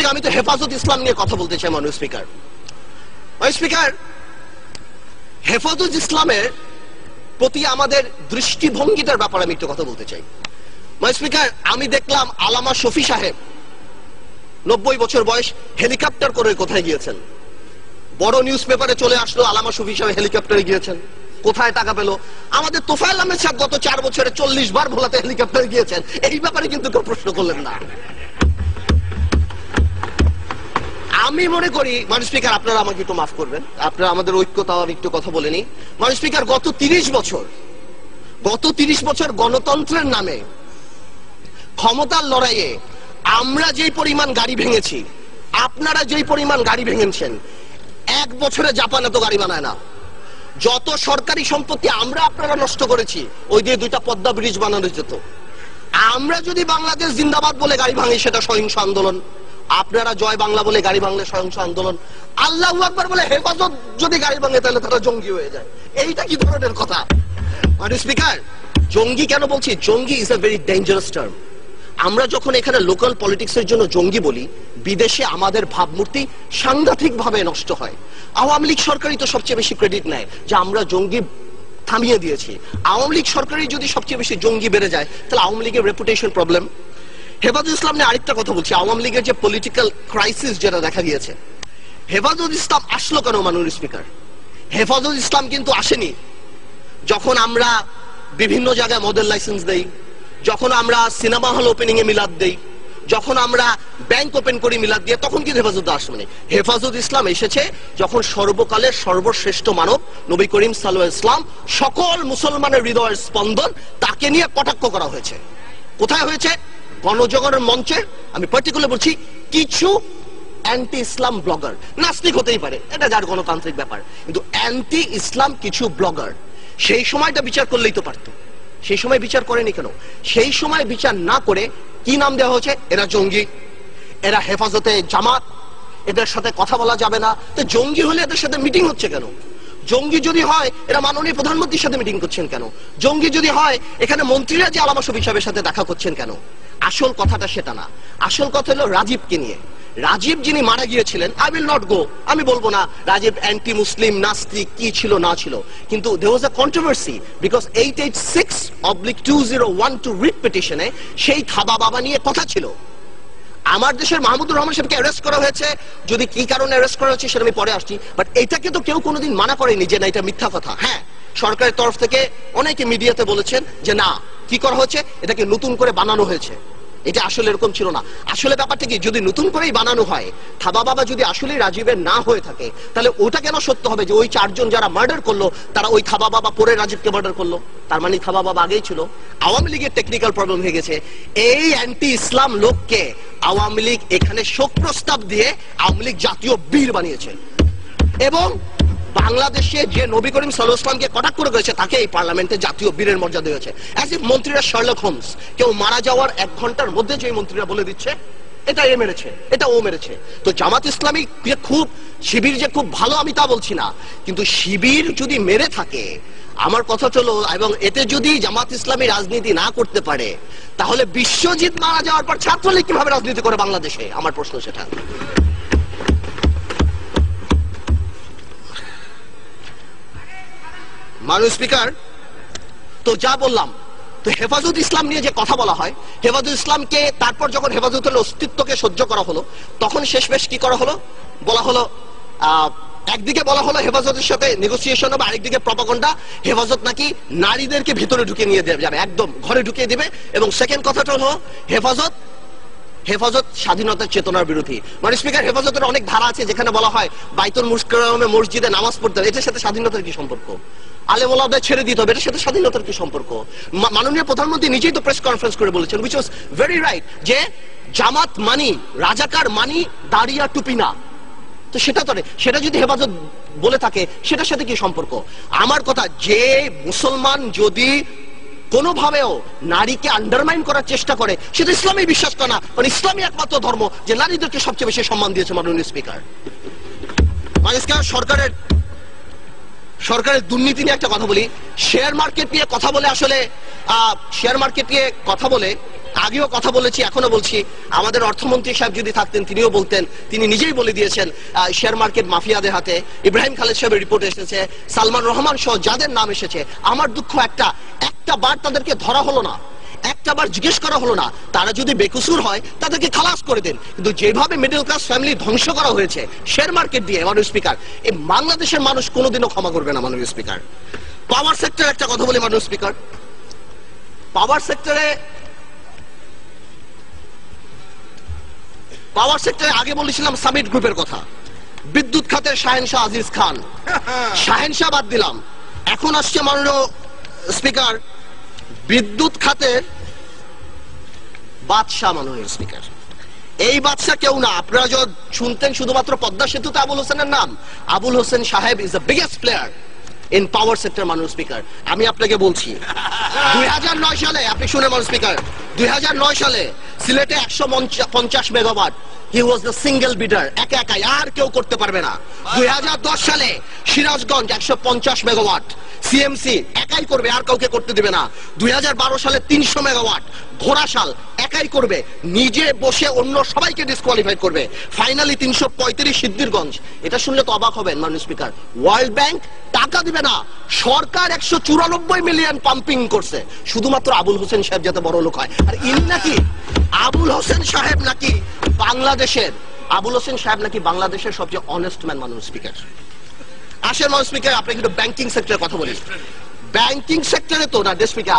Speaker, আমি তো হেফাজত ইসলাম নিয়ে কথা বলতে চাই। মাননীয় স্পিকার, হেফাজত ইসলামের প্রতি আমাদের দৃষ্টিভঙ্গিটার ব্যাপারে আমি একটু কথা বলতে চাই। মাননীয় স্পিকার, আমি দেখলাম আল্লামা শফি সাহেব 90 বছর বয়স হেলিকপ্টার করে কোথায় গিয়েছেন। বড় নিউজ পেপারে চলে আসলো আল্লামা শফি সাহেব হেলিকপ্টারে গিয়েছেন। কোথায় টাকা পেল? আমাদের তোফায়েল আহমেদ সাহেব গত 4 বছরে 40 বার ভোলাতে হেলিকপ্টারে গিয়েছেন। এই ব্যাপারে কিন্তু কেউ প্রশ্ন করলেন না। আমি মনে করি মাননীয় স্পিকার, আপনারা আমাকে একটু মাফ করবেন, আপনারা আমাদের ঐক্যতাও একটু কথা বলে নি। মাননীয় স্পিকার, গত 30 বছর গণতন্ত্রের নামে ক্ষমতার লড়াইয়ে আমরা যেই পরিমাণ গাড়ি ভেঙেছি, আপনারা যেই পরিমাণ গাড়ি ভেঙেছেন, 1 বছরে জাপান এত গাড়ি বানায় না। যত সরকারি সম্পত্তি আমরা আপনারা নষ্ট করেছি, ওই দিয়ে 2টা পদ্মা ব্রিজ বানানো যেত। আমরা যদি বাংলাদেশ জিন্দাবাদ বলে গাড়ি ভাঙি, সেটা সহিংস আন্দোলন। আপনারা জয় বাংলা বলে গাড়ি ভাঙলে সহিংস আন্দোলন। আল্লাহু আকবার বলে হেফাজত যদি গাড়ি ভাঙে, তাহলে তারা জঙ্গি হয়ে যায়। এইটা কি ধরনের কথা? মাননীয় স্পিকার, জঙ্গি কেন বলছি? জঙ্গি is a very dangerous term. আমরা যখন এখানে লোকাল পলিটিক্সের জন্য জঙ্গি বলি, বিদেশে আমাদের ভাবমূর্তি সাংঘাতিক ভাবে নষ্ট হয়। আওয়ামী লীগ সরকারই তো সবচেয়ে বেশি ক্রেডিট নেয় যে আমরা জঙ্গি থামিয়ে দিয়েছি। আওয়ামী লীগ সরকারই যদি সবচেয়ে বেশি জঙ্গি বেড়ে যায়, তাহলে আওয়ামী লীগের রেপুটেশন প্রবলেম। হেফাজত ইসলাম নিয়ে আরেকটা কথা বলছি। আওয়ামী লীগের যে পলিটিক্যাল ক্রাইসিস যেটা দেখা গিয়েছে, হেফাজত ইসলাম আসলো কেন? মাননীয় স্পিকার, হেফাজত ইসলাম কিন্তু আসেনি যখন আমরা বিভিন্ন জায়গায় মডেল লাইসেন্স দেই, যখন আমরা সিনেমা হল ওপেনিং এ মিলাদ দেই, যখন আমরা ব্যাংক ওপেন করি মিলাদ দিয়ে, তখন কি হেফাজত আসবে? হেফাজত ইসলাম এসেছে যখন সর্বকালের সর্বশ্রেষ্ঠ মানব নবী করিম সাল্লাল্লাহু আলাইহি ওয়াসাল্লাম, সকল মুসলমানের হৃদয়ের স্পন্দন, তাকে নিয়ে কটাক্ষ করা হয়েছে। কোথায় হয়েছে? গণজাগরণ মঞ্চে। আমি পার্টিকুলার বলছি, কিছু অ্যান্টি ইসলাম ব্লগার, নাস্তিক হতেই পারে, এটা যার গণতান্ত্রিক ব্যাপার, কিন্তু অ্যান্টি ইসলাম কিছু ব্লগার সেই সময়টা বিচার করলেই তো পারতো। সেই সময় বিচার করেনি কেন? সেই সময় বিচার না করে কি নাম দেওয়া হয়েছে? এরা জঙ্গি, এরা হেফাজতে জামাত, এদের সাথে কথা বলা যাবে না। তো জঙ্গি হলে এদের সাথে মিটিং হচ্ছে কেন? জঙ্গি যদি হয় এরা মাননীয় প্রধানমন্ত্রীর সাথে মিটিং করছেন কেন? জঙ্গি যদি হয় এখানে মন্ত্রীরা যে আল্লামা শফি সাহেবের সাথে দেখা করছেন কেন? আসল কথাটা সেটা না। আসল কথা হলো রাজীবকে নিয়ে। রাজীব যিনি মারা গিয়েছিলেন, আই উইল নট গো, আমি বলবো না রাজীব অ্যান্টি মুসলিম, নাস্তিক, কি ছিল না ছিল, কিন্তু there was a controversy because 886/2012 writ পিটিশনে সেই খাবা বাবা নিয়ে কথা ছিল। আমার দেশের মাহমুদুর রহমান সাহেবকে অ্যারেস্ট করা হয়েছে, যদি কি কারণে অ্যারেস্ট করা হয়েছে সেটা আমি পরে আসছি, বাট এটাকে তো কেউ কোনোদিন মানা করেনি যে না এটা মিথ্যা কথা। হ্যাঁ, সরকারের তরফ থেকে অনেকে মিডিয়াতে বলেছেন যে না, কি করা হয়েছে, এটাকে নতুন করে বানানো হয়েছে, এটা আসলে এরকম ছিল না। আসলে ব্যাপারটা কি, যদি নতুন করেই বানানো হয়, খাবা বাবা যদি আসলে রাজীবের না হয়ে থাকে, তাহলে ওটা কেন সত্য হবে যে ওই 4 জন যারা মার্ডার করলো তারা ওই খাবা বাবা পরে রাজীবকে মার্ডার করলো? তার মানে খাবা বাবা আগেই ছিল। আওয়ামী লীগের টেকনিক্যাল প্রবলেম হয়ে গেছে। এই অ্যান্টি ইসলাম লোককে আওয়ামী লীগ এখানে শোক প্রস্তাব দিয়ে আওয়ামী লীগ জাতীয় বীর বানিয়েছে, এবং বাংলাদেশে যে নবী করিম সাল্লাল্লাহু আলাইহি ওয়াসাল্লামকে কটাক্ষ করে গেছে তাকে এই পার্লামেন্টে জাতীয় বীরের মর্যাদা দিয়েছে। অ্যাজ ইফ মন্ত্রীরা শার্লক হোমস, কেউ মারা যাওয়ার 1 ঘন্টার মধ্যে যে মন্ত্রীরা বলে দিচ্ছে এটা এ মেরেছে, এটা ও মেরেছে। তো জামাত ইসলামী যে খুব, শিবির যে খুব ভালো, আমি তা বলছি না, কিন্তু শিবির যদি মেরে থাকে, আমার কথা চলো, এবং এতে যদি জামাত ইসলামী রাজনীতি না করতে পারে, তাহলে বিশ্বজিৎ মারা যাওয়ার পর ছাত্রলীগ কিভাবে রাজনীতি করে বাংলাদেশে? আমার প্রশ্ন সেটা। মাননীয় স্পিকার, তো যা বললাম, তো হেফাজত ইসলাম নিয়ে যে কথা বলা হয়, হেফাজত ইসলামকে তারপর যখন হেফাজতের অস্তিত্বকে সহ্য করা হলো, তখন শেষমেশ কি করা হলো? বলা হলো, একদিকে বলা হলো হেফাজতের সাথে নেগোসিয়েশন হবে, আরেকদিকে প্রপাগান্ডা, হেফাজত নাকি নারীদেরকে ভিতরে ঢুকিয়ে নিয়ে যাবে, একদম ঘরে ঢুকিয়ে দিবে। এবং সেকেন্ড কথাটা হলো হেফাজত স্বাধীনতার চেতনার বিরোধী। মানে স্পিকার, হেফাজতের অনেক ধারা আছে যেখানে বলা হয় বাইতুল মুকাররমে মসজিদে নামাজ পড়তে হবে, এটার সাথে স্বাধীনতার কি সম্পর্ক? আলেম ওলামাদের ছেড়ে দিতে হবে, এটার সাথে স্বাধীনতার কি সম্পর্ক? মাননীয় প্রধানমন্ত্রী নিজেই তো প্রেস কনফারেন্স করে বলেছেন, which was very right, যে জামাত মানি, রাজাকার মানি, দাড়িয়া টুপি না। তো সেটা যদি হেফাজত বলে থাকে, সেটার সাথে কি সম্পর্ক? আমার কথা, যে মুসলমান যদি কোনোভাবেও নারীকে আন্ডারমাইন করার চেষ্টা করে, সেটা ইসলামী বিশ্বাস করে না, কারণ ইসলামী একমাত্র ধর্ম যে নারীদেরকে সবচেয়ে বেশি সম্মান দিয়েছে। মাননীয় স্পিকার, সরকারের দুর্নীতি নিয়ে একটা কথা বলি। শেয়ার মার্কেট নিয়ে কথা বলে, আসলে শেয়ার মার্কেট নিয়ে কথা বলে আগেও কথা বলেছি, এখনো বলছি, আমাদের অর্থমন্ত্রী সাহেব যদি থাকতেন তিনিও বলতেন, তিনি নিজেই বলে দিয়েছেন শেয়ার মার্কেট মাফিয়াদের হাতে। ইব্রাহিম খালেদ সাহেবের রিপোর্ট এসেছে, সালমান রহমান সহ যাদের নাম এসেছে, আমার দুঃখ একটা বার তাদেরকে ধরা হলো না, একটা বার জিজ্ঞেস করা হলো না। তারা যদি বেকসুর হয় তাদেরকে খালাস করে দেন, কিন্তু যেভাবে মিডল ক্লাস ফ্যামিলি ধ্বংস করা হয়েছে শেয়ার মার্কেট দিয়ে, মাননীয় স্পিকার, এই বাংলাদেশের মানুষ কোনোদিনও ক্ষমা করবে না মাননীয় স্পিকার। পাওয়ার সেক্টর একটা কথা বলি মাননীয় স্পিকার, পাওয়ার সেক্টরে আগে বলেছিলাম সামিট গ্রুপের কথা, বিদ্যুৎ খাতের শাহেনশাহ আজিজ খান, শাহেনশাহ বাদ দিলাম, এখন আসছে মাননীয় স্পিকার বিদ্যুৎ খাতের বাদশাহ মাননীয় স্পিকার। এই বাদশাহ কেউ না, আপনারা যখন শুনতেন শুধুমাত্র পদ্মা সেতুতে আবুল হোসেনের নাম, আবুল হোসেন সাহেব is the biggest player in power sector মাননীয় স্পিকার। আমি আপনাকে বলছি 2009 সালে, আপনি শুনে মাননীয় স্পিকার, 2009 সালে সিলেটে 150 megawatt, he was the single bidder, একাই, আর কেউ করতে পারবে না। 2010 সালে সিরাজগঞ্জ 150 মেগাওয়াট, সিএমসি একাই করবে, আর কাউকে করতে দিবে না। 2012 সালে 300 মেগাওয়াট, ঘোড়াশাল একাই করবে, নিজে বসে অন্য সবাইকে ডিসকোয়ালিফাই করবে। ফাইনালি 335 সিদ্ধিরগঞ্জ। এটা শুনলে তো অবাক হবেন মাননীয় স্পিকার, ওয়ার্ল্ড ব্যাংক টাকা দিবে না, সরকার 194 মিলিয়ন পাম্পিং করছে শুধুমাত্র আবুল হোসেন সাহেব যাতে বড় লোক হয়। আর ইনি নাকি আবুল হোসেন সাহেব নাকি বাংলাদেশের সবচেয়ে অনেস্ট ম্যান মাননীয় স্পিকার। আসেন মাননীয় স্পিকার, আপনি কিন্তু ব্যাংকিং সেক্টরের কথা বলেন। ব্যাংকিং সেক্টরে তো না স্পিকার,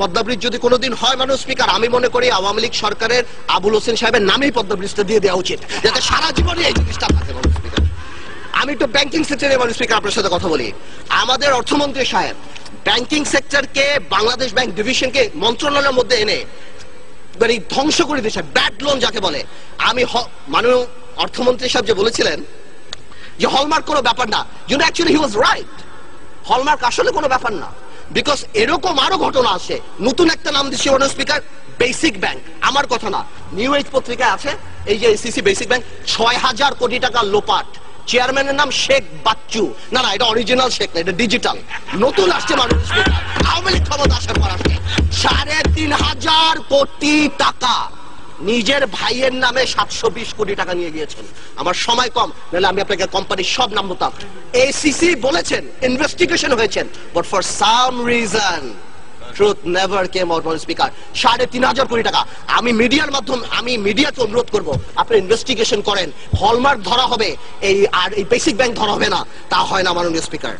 পদ্মা ব্রিজ যদি কোনোদিন হয় মাননীয় স্পিকার, আমি মনে করি আওয়ামী লীগ সরকারের আবুল হোসেন সাহেবের নামেই পদ্মা ব্রিজটা দিয়ে দেওয়া উচিত, যাতে সারা জীবনে এই জিনিসটা থাকে মাননীয় স্পিকার। আমি তো ব্যাংকিং সেক্টরে মাননীয় স্পিকার আপনার সাথে কথা বলি। আমাদের অর্থমন্ত্রী সাহেব ব্যাংকিং সেক্টরকে, বাংলাদেশ ব্যাংক ডিভিশনকে মন্ত্রণালয়ের মধ্যে এনে মানে ধ্বংস করে দিয়েছে, ব্যাড লোন যাকে বলে। আমি মাননীয় অর্থমন্ত্রী সাহেব যে বলেছিলেন যে হলমার্ক কোনো ব্যাপার না, actually he was right, hallmark আসলে কোনো ব্যাপার না, বিকজ এরকম আরো ঘটনা আছে। নতুন একটা নাম দিচ্ছি মাননীয় স্পিকার, বেসিক ব্যাংক, আমার কথা না, নিউ এজ পত্রিকায় আছে, এই যে এসিসি বেসিক ব্যাংক 6000 কোটি টাকা লোপাট, চেয়ারম্যানের নাম শেখ বাচ্চু, না এটা অরিজিনাল শেখ না, এটা ডিজিটাল, নতুন আসছে মাননীয় স্পিকার, আওয়ামী লীগ ক্ষমতা আসার পর আসছে। 3500 কোটি টাকা নিজের ভাইয়ের নামে 720 কোটি টাকা নিয়ে গিয়েছেন। আমার সময় কম, নাহলে আমি আপনাকে কোম্পানির সব নাম বলতাম। এসিসি বলেছেন ইনভেস্টিগেশন হয়েছেন, but for some reason truth never came out মাননীয় স্পিকার। 3500 কোটি টাকা। আমি মিডিয়াকে অনুরোধ করব, আপনি ইনভেস্টিগেশন করেন, হলমার্ক ধরা হবে, এই বেসিক ব্যাংক ধরা হবে না, তা হয় না মাননীয় স্পিকার।